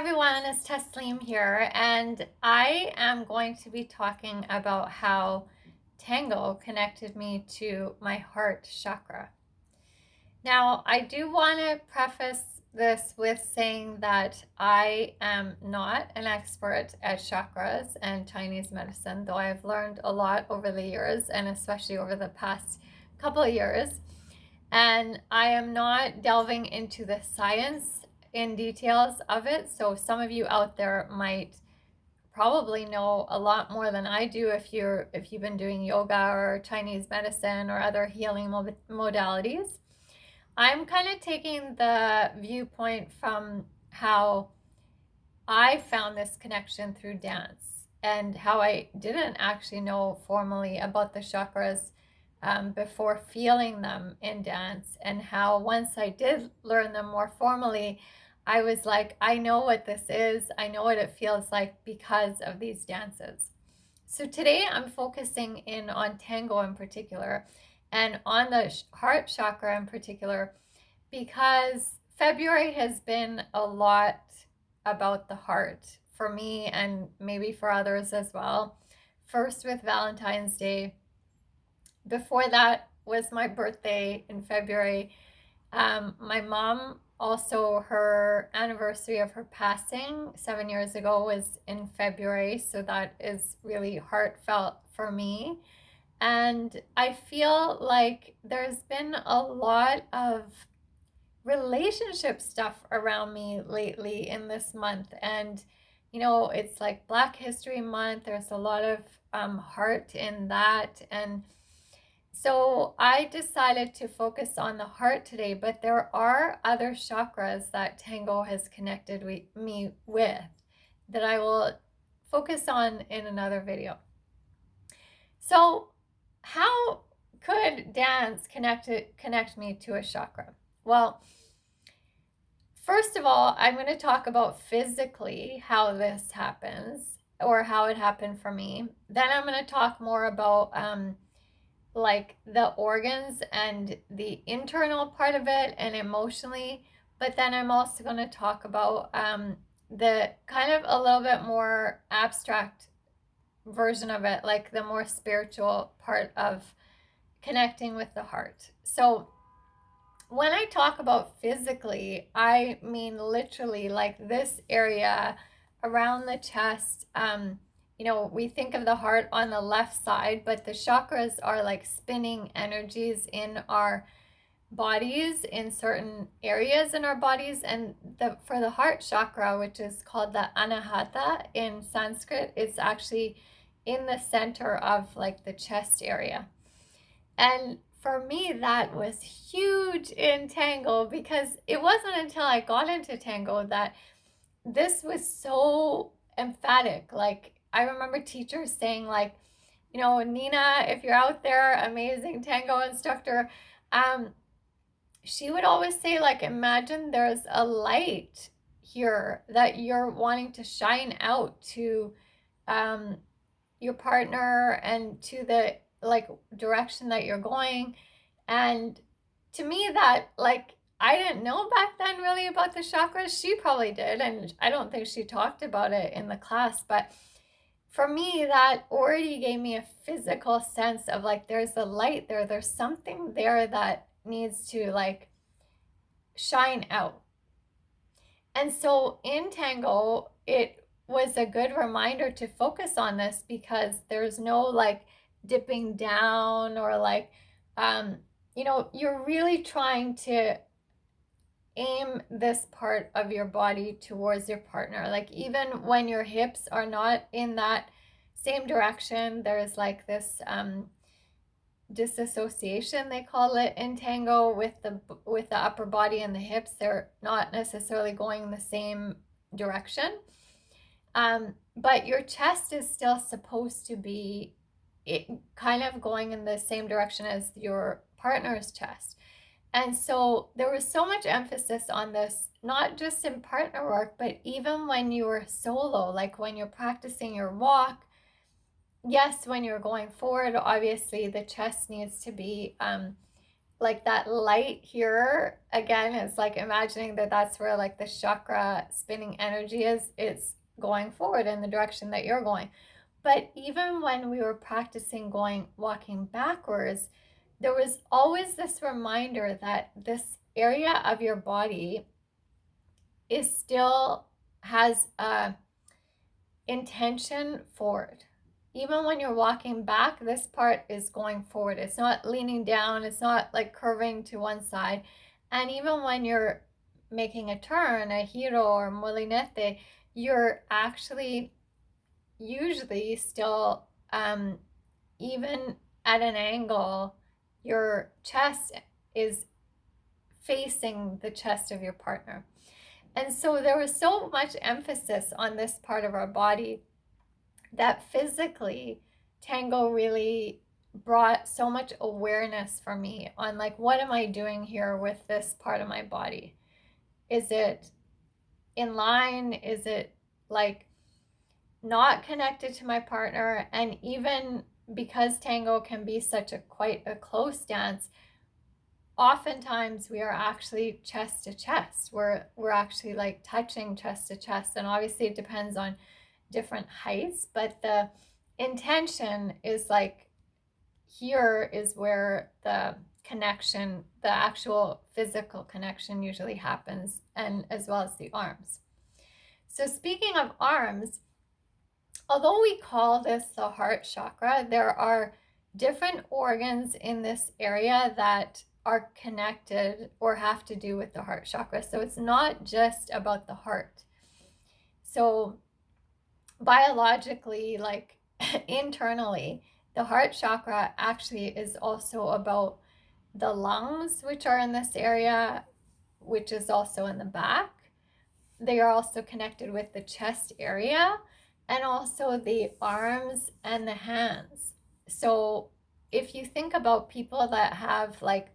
everyone, it's Taslim here, and I am going to be talking about how Tango connected me to my heart chakra. Now, I do want to preface this with saying that I am not an expert at chakras and Chinese medicine, though I've learned a lot over the years, and especially over the past couple of years. And I am not delving into the science in details of it. So some of you out there might probably know a lot more than I do if you've been doing yoga or Chinese medicine or other healing modalities. I'm kind of taking the viewpoint from how I found this connection through dance and how I didn't actually know formally about the chakras before feeling them in dance, and how once I did learn them more formally, I was like, I know what this is. I know what it feels like because of these dances. So today I'm focusing in on Tango in particular and on the heart chakra in particular, because February has been a lot about the heart for me and maybe for others as well. First with Valentine's Day. Before that was my birthday in February. My mom also, her anniversary of her passing 7 years ago was in February, so that is really heartfelt for me. And I feel like there's been a lot of relationship stuff around me lately in this month. And, it's like Black History Month. There's a lot of heart in that. And so I decided to focus on the heart today, but there are other chakras that Tango has connected me with that I will focus on in another video. So how could dance connect me to a chakra? Well, first of all, I'm going to talk about physically how this happens, or how it happened for me. Then I'm going to talk more about like the organs and the internal part of it and emotionally. But then I'm also going to talk about the kind of a little bit more abstract version of it, like the more spiritual part of connecting with the heart. So when I talk about physically, I mean literally like this area around the chest. We think of the heart on the left side, but the chakras are like spinning energies in our bodies, in certain areas in our bodies. And for the heart chakra, which is called the Anahata in Sanskrit, it's actually in the center of like the chest area. And for me, that was huge in Tango, because it wasn't until I got into Tango that this was so emphatic. Like, I remember teachers saying, like, Nina, if you're out there, amazing Tango instructor, she would always say, like, imagine there's a light here that you're wanting to shine out to your partner and to the like direction that you're going. And to me, that, like, I didn't know back then really about the chakras. She probably did, and I don't think she talked about it in the class, but for me, that already gave me a physical sense of like, there's a light there, there's something there that needs to like shine out. And so in Tango, it was a good reminder to focus on this, because there's no like dipping down or like you're really trying to aim this part of your body towards your partner. Like, even when your hips are not in that same direction, there's like this disassociation, they call it in Tango, with the upper body and the hips. They're not necessarily going the same direction, but your chest is still supposed to be kind of going in the same direction as your partner's chest. And so there was so much emphasis on this, not just in partner work, but even when you were solo, like when you're practicing your walk. Yes, when you're going forward, obviously the chest needs to be like that light here, again, it's like imagining that that's where like the chakra spinning energy is. It's going forward in the direction that you're going. But even when we were practicing walking backwards, there was always this reminder that this area of your body is still has a intention forward. Even when you're walking back, this part is going forward. It's not leaning down, it's not like curving to one side. And even when you're making a turn, a giro or molinete, you're actually usually still, even at an angle, your chest is facing the chest of your partner. And so there was so much emphasis on this part of our body that physically Tango really brought so much awareness for me on like, what am I doing here with this part of my body? Is it in line? Is it like not connected to my partner? And even because Tango can be such a quite a close dance, oftentimes we are actually chest to chest. We're actually like touching chest to chest, and obviously it depends on different heights, but the intention is like, here is where the connection, the actual physical connection usually happens, and as well as the arms. So speaking of arms, although we call this the heart chakra, there are different organs in this area that are connected or have to do with the heart chakra. So it's not just about the heart. So biologically, like internally, the heart chakra actually is also about the lungs, which are in this area, which is also in the back. They are also connected with the chest area and also the arms and the hands. So if you think about people that have like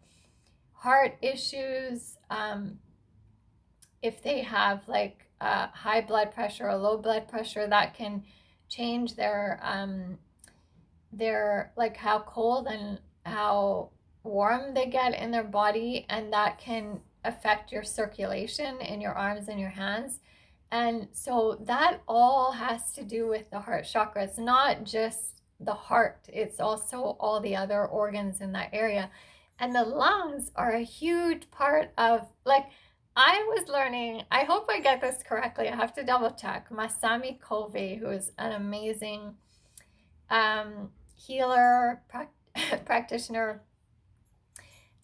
heart issues, if they have like high blood pressure or low blood pressure, that can change their like how cold and how warm they get in their body, and that can affect your circulation in your arms and your hands. And so that all has to do with the heart chakra. It's not just the heart, it's also all the other organs in that area. And the lungs are a huge part of, like, I was learning, I hope I get this correctly, I have to double check. Masami Covey, who is an amazing healer, practitioner,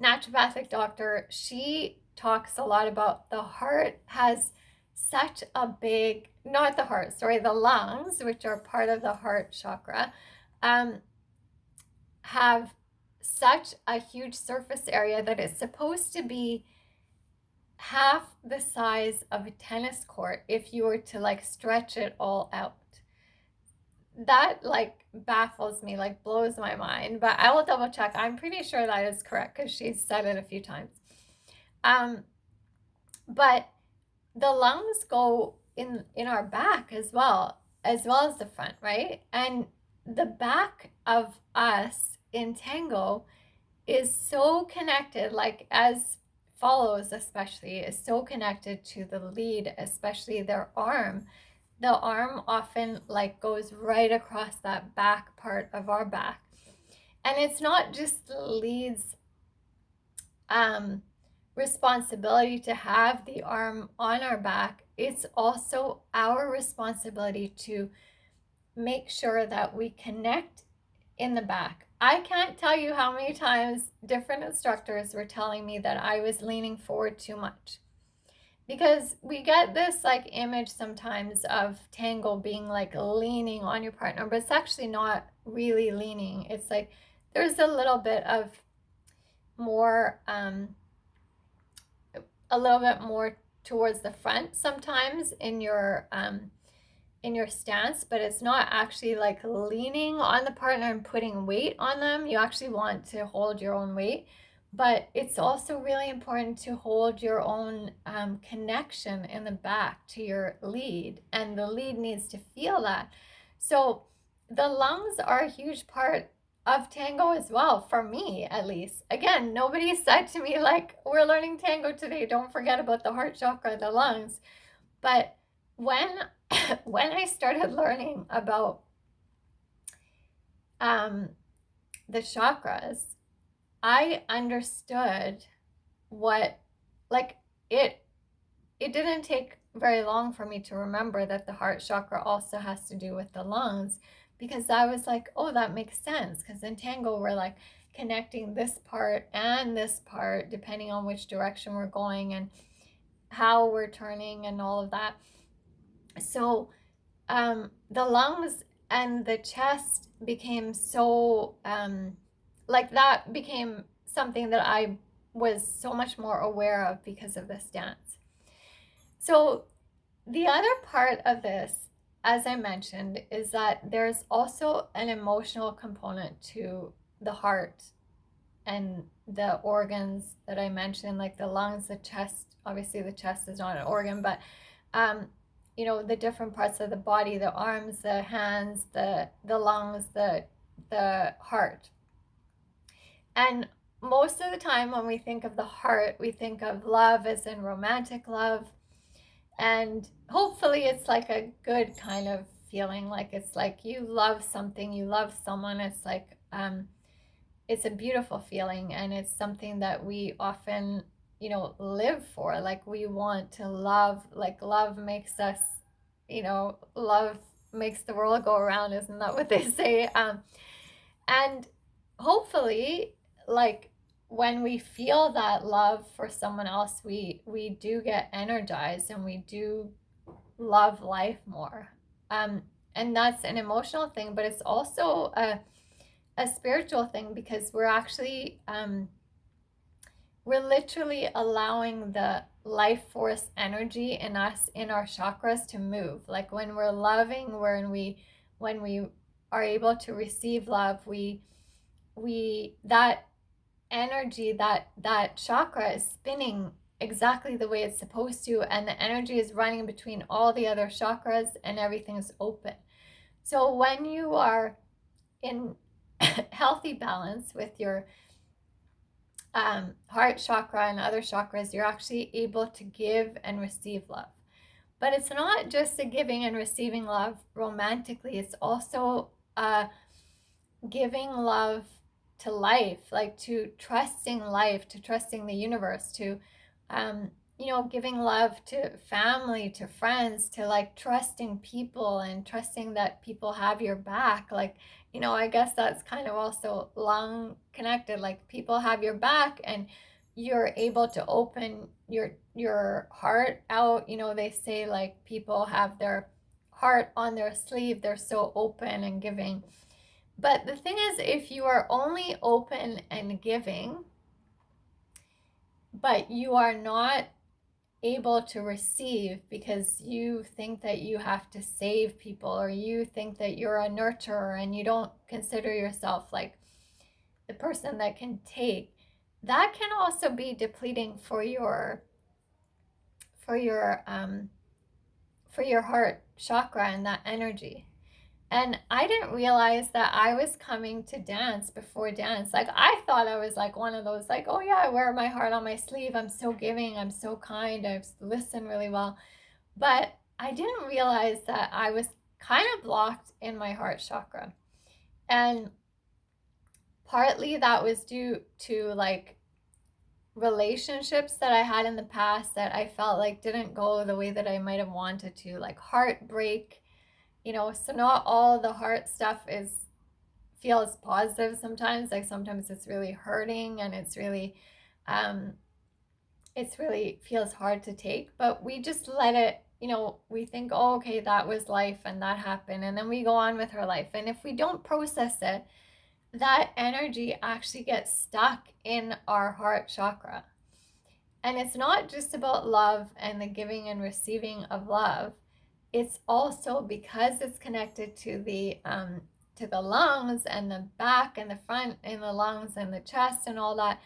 naturopathic doctor, she talks a lot about the heart has such a big, not the heart, sorry, the lungs, which are part of the heart chakra, have such a huge surface area that it's supposed to be half the size of a tennis court if you were to like stretch it all out. That like baffles me, like blows my mind, but I will double check. I'm pretty sure that is correct because she's said it a few times. But the lungs go in our back as well as the front, right? And the back of us in Tango is so connected, like as follows especially, is so connected to the lead, especially their arm. The arm often like goes right across that back part of our back. And it's not just the lead's responsibility to have the arm on our back, it's also our responsibility to make sure that we connect in the back. I can't tell you how many times different instructors were telling me that I was leaning forward too much, because we get this like image sometimes of Tango being like leaning on your partner, but it's actually not really leaning. It's like there's a little bit of more a little bit more towards the front sometimes in your stance, but it's not actually like leaning on the partner and putting weight on them. You actually want to hold your own weight, but it's also really important to hold your own connection in the back to your lead, and the lead needs to feel that. So the lungs are a huge part of tango as well, for me at least. Again, nobody said to me like, we're learning tango today, don't forget about the heart chakra, the lungs. But when when I started learning about the chakras, I understood what, like, it didn't take very long for me to remember that the heart chakra also has to do with the lungs, because I was like, oh, that makes sense, because in tango we're like connecting this part and this part depending on which direction we're going and how we're turning and all of that. So the lungs and the chest became so like that became something that I was so much more aware of because of this dance. So the other part of this, as I mentioned, is that there's also an emotional component to the heart and the organs that I mentioned, like the lungs, the chest. Obviously, the chest is not an organ, but you know, the different parts of the body, the arms, the hands, the lungs, the heart. And most of the time when we think of the heart, we think of love as in romantic love. And hopefully it's like a good kind of feeling, like it's like you love something, you love someone. It's like it's a beautiful feeling, and it's something that we often, you know, live for. Like we want to love, like love makes us, you know, love makes the world go around, isn't that what they say? And hopefully, like when we feel that love for someone else, we do get energized and we do love life more. um and that's an emotional thing, but it's also a spiritual thing, because we're actually we're literally allowing the life force energy in us, in our chakras, to move. Like when we're loving, when we are able to receive love, we that energy, that chakra is spinning exactly the way it's supposed to, and the energy is running between all the other chakras and everything's open. So when you are in healthy balance with your heart chakra and other chakras, you're actually able to give and receive love. But it's not just the giving and receiving love romantically, it's also giving love to life, like to trusting life, to trusting the universe, to you know, giving love to family, to friends, to like trusting people and trusting that people have your back. Like, you know, I guess that's kind of also lung connected, like people have your back and you're able to open your heart out. You know, they say like people have their heart on their sleeve, they're so open and giving. But the thing is, if you are only open and giving, but you are not able to receive because you think that you have to save people, or you think that you're a nurturer and you don't consider yourself like the person that can take, that can also be depleting for your for your um for your heart chakra and that energy. And I didn't realize that I was coming to dance before dance. Like I thought I was like one of those, like, oh yeah, I wear my heart on my sleeve, I'm so giving, I'm so kind, I listen really well. But I didn't realize that I was kind of blocked in my heart chakra. And partly that was due to like relationships that I had in the past that I felt like didn't go the way that I might have wanted to, like heartbreak. You know, so not all the heart stuff is feels positive sometimes. Like sometimes it's really hurting and it's really feels hard to take, but we just let it, you know, we think, oh, okay, that was life and that happened, and then we go on with our life. And if we don't process it, that energy actually gets stuck in our heart chakra. And it's not just about love and the giving and receiving of love. It's also because it's connected to the lungs and the back and the front and the lungs and the chest and all that.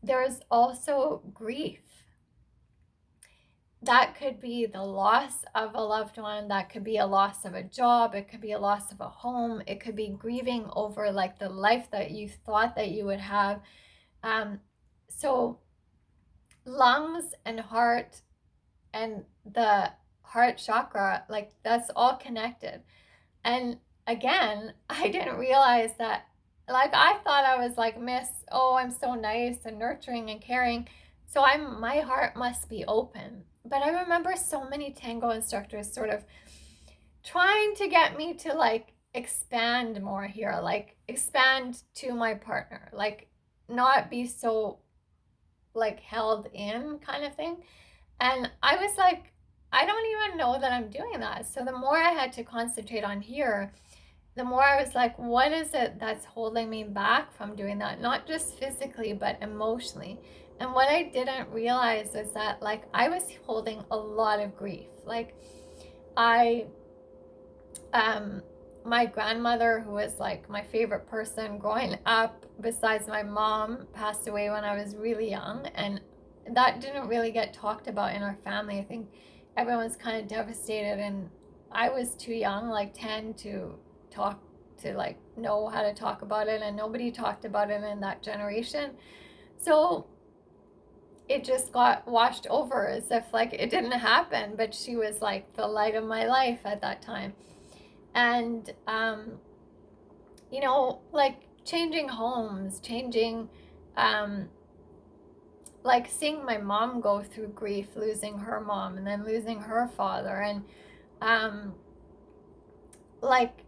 There's also grief. that could be the loss of a loved one, that could be a loss of a job, it could be a loss of a home, it could be grieving over like the life that you thought that you would have. So lungs and heart and the heart chakra, like that's all connected. And again, I didn't realize that, like, I thought I was like, Miss, oh, I'm so nice and nurturing and caring. So my heart must be open. But I remember so many tango instructors sort of trying to get me to like expand more here, like expand to my partner, like not be so like held in kind of thing. And I was like, I don't even know that I'm doing that. So the more I had to concentrate on here, the more I was like, what is it that's holding me back from doing that? Not just physically, but emotionally. And what I didn't realize is that like I was holding a lot of grief. Like I my grandmother, who was like my favorite person growing up besides my mom, passed away when I was really young, and that didn't really get talked about in our family. I think everyone's kind of devastated, and I was too young, like 10, to talk, to like know how to talk about it, and nobody talked about it in that generation. So it just got washed over as if like it didn't happen, but she was like the light of my life at that time. And like changing homes, changing, um, like seeing my mom go through grief, losing her mom and then losing her father, and um, like,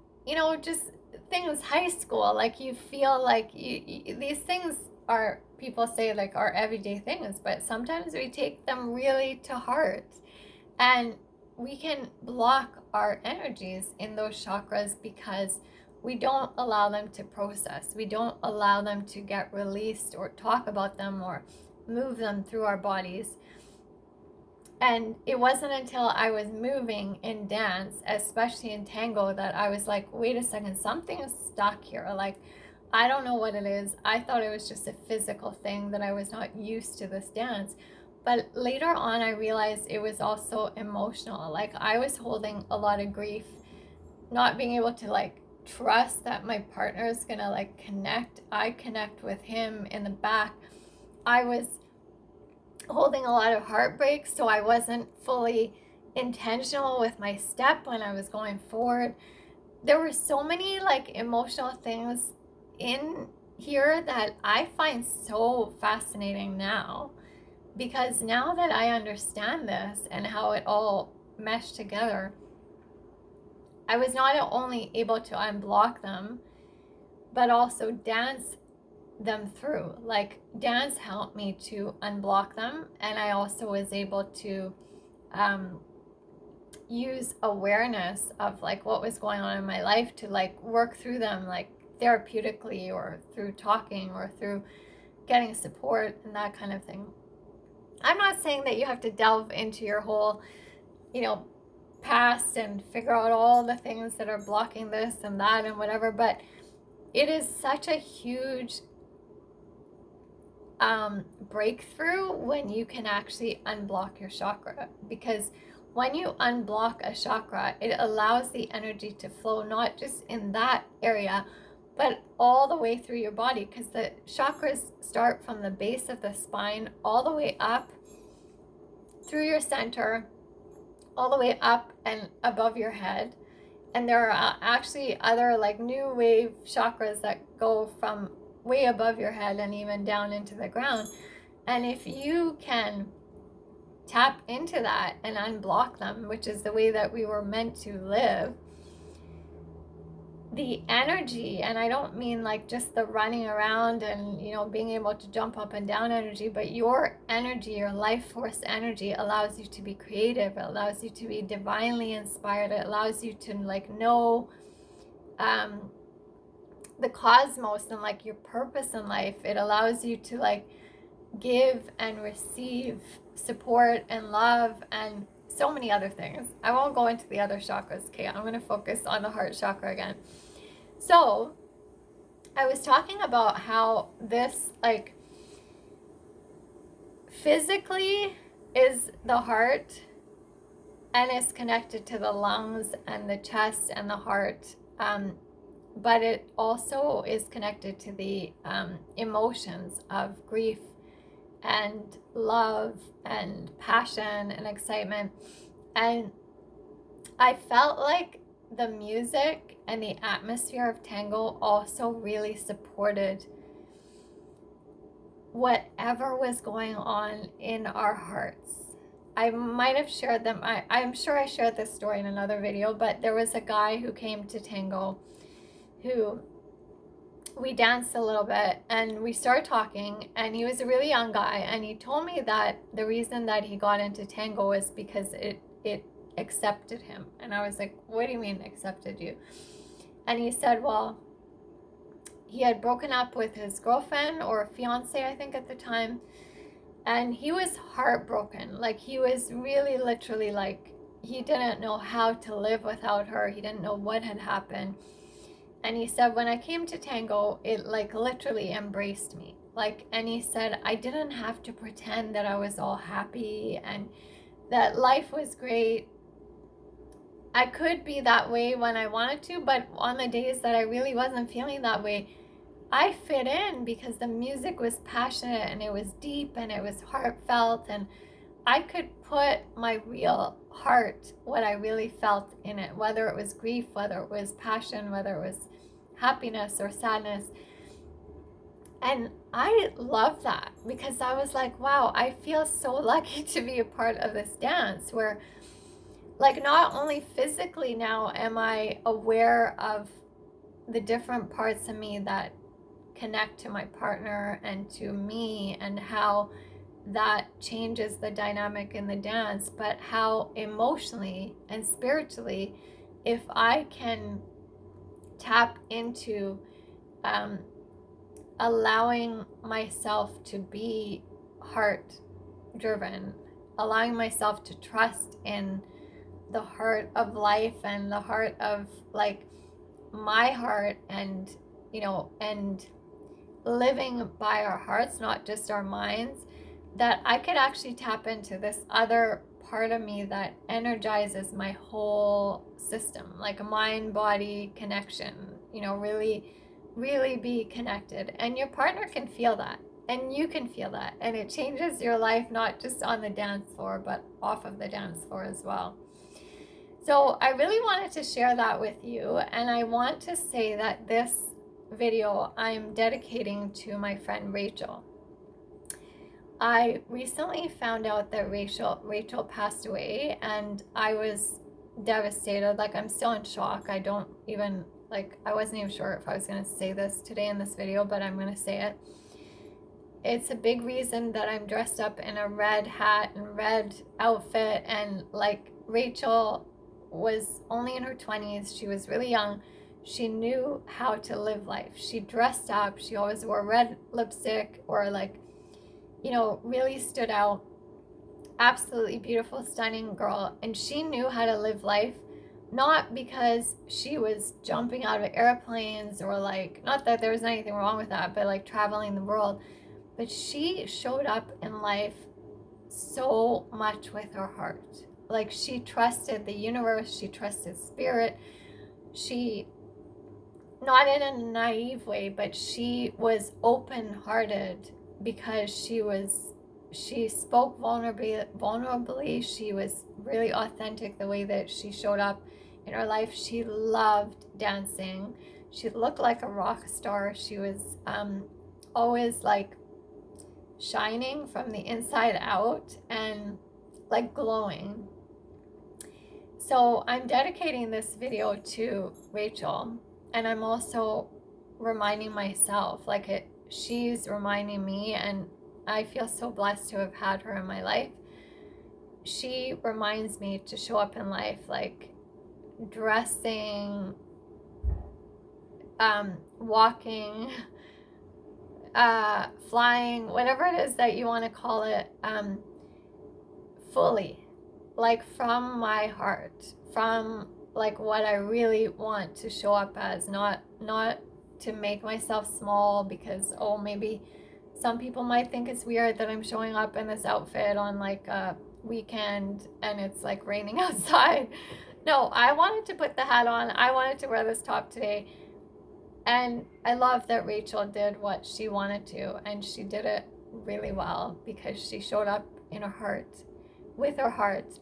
just things, high school, like you feel like these things are, people say like are everyday things, but sometimes we take them really to heart, and we can block our energies in those chakras because we don't allow them to process. We don't allow them to get released or talk about them or move them through our bodies. And it wasn't until I was moving in dance, especially in tango, that I was like, wait a second, something is stuck here. Like, I don't know what it is. I thought it was just a physical thing, that I was not used to this dance. But later on, I realized it was also emotional. Like, I was holding a lot of grief, not being able to like trust that my partner is gonna like connect. I connect with him in the back. I was holding a lot of heartbreak, so I wasn't fully intentional with my step when I was going forward. There were so many like emotional things in here that I find so fascinating now, because now that I understand this and how it all meshed together, I was not only able to unblock them, but also dance them through. Like, dance helped me to unblock them, and I also was able to um, use awareness of like what was going on in my life to like work through them, like therapeutically, or through talking, or through getting support and that kind of thing. I'm not saying that you have to delve into your whole, you know, past and figure out all the things that are blocking this and that and whatever, but it is such a huge breakthrough when you can actually unblock your chakra, because when you unblock a chakra, it allows the energy to flow not just in that area, but all the way through your body, because the chakras start from the base of the spine all the way up through your center, all the way up and above your head. And there are actually other like new wave chakras that go from way above your head and even down into the ground. And if you can tap into that and unblock them, which is the way that we were meant to live, the energy, and I don't mean like just the running around and being able to jump up and down energy, but your energy, your life force energy, allows you to be creative. It allows you to be divinely inspired. It allows you to like know the cosmos and like your purpose in life. It allows you to like give and receive support and love and so many other things. I won't go into the other chakras. Okay, I'm going to focus on the heart chakra again. So I was talking about how this like physically is the heart, and it's connected to the lungs and the chest and the heart. But it also is connected to the emotions of grief and love and passion and excitement. And I felt like the music and the atmosphere of Tango also really supported whatever was going on in our hearts. I might have shared them. I'm sure I shared this story in another video, but there was a guy who came to Tango who we danced a little bit and we started talking, and he was a really young guy, and he told me that the reason that he got into Tango was because it accepted him. And I was like, what do you mean accepted you? And he said, well, he had broken up with his girlfriend or fiance, I think at the time, and he was heartbroken. Like, he was really literally like, he didn't know how to live without her. He didn't know what had happened. And he said, when I came to Tango, it like literally embraced me. Like, and he said, I didn't have to pretend that I was all happy and that life was great. I could be that way when I wanted to, but on the days that I really wasn't feeling that way, I fit in because the music was passionate and it was deep and it was heartfelt, and I could put my real heart, what I really felt in it, whether it was grief, whether it was passion, whether it was happiness or sadness. And I love that because I was like, wow, I feel so lucky to be a part of this dance where, like, not only physically now am I aware of the different parts of me that connect to my partner and to me, and how that changes the dynamic in the dance, but how emotionally and spiritually, if I can tap into allowing myself to be heart driven, allowing myself to trust in the heart of life and the heart of like my heart, and and living by our hearts, not just our minds, that I could actually tap into this other part of me that energizes my whole system, like a mind body connection, really be connected. And your partner can feel that, and you can feel that, and it changes your life, not just on the dance floor, but off of the dance floor as well. So I really wanted to share that with you, and I want to say that this video I'm dedicating to my friend Rachel. I recently found out that Rachel passed away, and I was devastated. Like, I'm still in shock. I wasn't even sure if I was going to say this today in this video, but I'm going to say it. It's a big reason that I'm dressed up in a red hat and red outfit, and like, Rachel was only in her 20s. She was really young. She knew how to live life. She dressed up. She always wore red lipstick, or like, really stood out. Absolutely beautiful, stunning girl. And she knew how to live life, not because she was jumping out of airplanes, or like, not that there was anything wrong with that, but like traveling the world. But she showed up in life so much with her heart. Like, she trusted the universe, she trusted spirit. She, not in a naive way, but she was open-hearted because she spoke vulnerably. She was really authentic the way that she showed up in her life. She loved dancing. She looked like a rock star. She was always like shining from the inside out and like glowing. So I'm dedicating this video to Rachel, and I'm also reminding myself, like, she's reminding me, and I feel so blessed to have had her in my life. She reminds me to show up in life, like dressing, walking, flying, whatever it is that you want to call it, fully, like from my heart, from like what I really want to show up as, not to make myself small because, oh, maybe Some people might think it's weird that I'm showing up in this outfit on like a weekend and it's like raining outside. No, I wanted to put the hat on. I wanted to wear this top today. And I love that Rachel did what she wanted to, and she did it really well because she showed up in her heart, with her heart.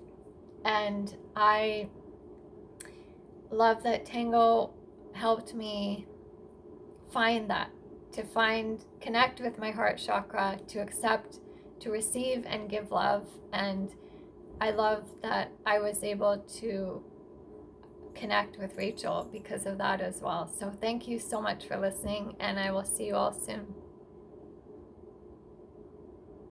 And I love that Tango helped me find that, to connect with my heart chakra, to accept, to receive and give love. And I love that I was able to connect with Rachel because of that as well. So thank you so much for listening, and I will see you all soon.